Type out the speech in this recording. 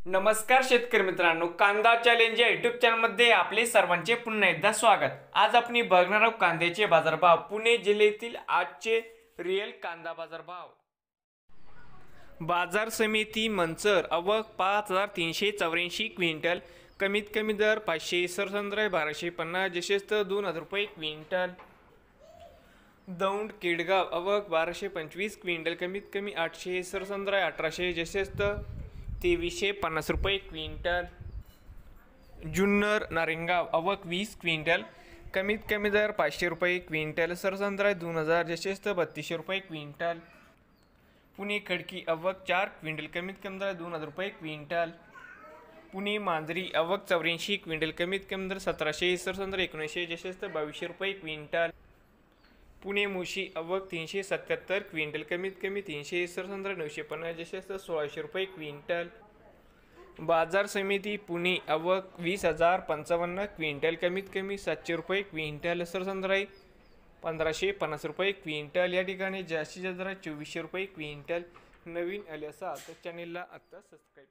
नमस्कार शेतकरी मित्रांनो, कांदा चॅलेंज या युट्यूब चॅनलमध्ये आपले सर्वांचे पुन्हा एकदा स्वागत। आज आपण बघणार आहोत कांद्याचे बाजारभाव, पुणे जिल्ह्यातील आजचे रिअल कांदा बाजारभाव। बाजार समिती मंचर आवक 5384 क्विंटल, कमीत कमी दर 500, सरसंद्राय 1250, जशेस्त 2000 रुपये क्विंटल। दौंड केडगाव आवक 1225 क्विंटल, कमीत कमी 800, सरसंद्राय 1800, जशेस्त 2350 रुपये क्विंटल। जुन्नर नारेंगाव आवक 20 क्विंटल, कमीत कमी दर 500 रुपये क्विंटल, सरसंद्राय 2000, जशेस्त 3200 रुपये क्विंटल। पुणे खडकी आवक 4 क्विंटल, कमीत कमी दर 2000 रुपये क्विंटल। पुणे मांजरी आवक 84 क्विंटल, कमीत कमी दर 1700, सरसंद्राय 1900, जशेस्त 2200 रुपये क्विंटल। पुणे मुशी आवक 377 क्विंटल, कमीत कमी 300, सरसंद्राय 950, जशेस्त 1600 रुपये क्विंटल। बाजार समिती पुणे आवक 20,055 क्विंटल, कमीत कमी 700 रुपये क्विंटल, सरसंद्राय 1550 रुपये क्विंटल। या ठिकाणी जास्तीत जास्त 2400 रुपये क्विंटल। नवीन आले असाल तर चॅनेलला आता सबस्क्राईब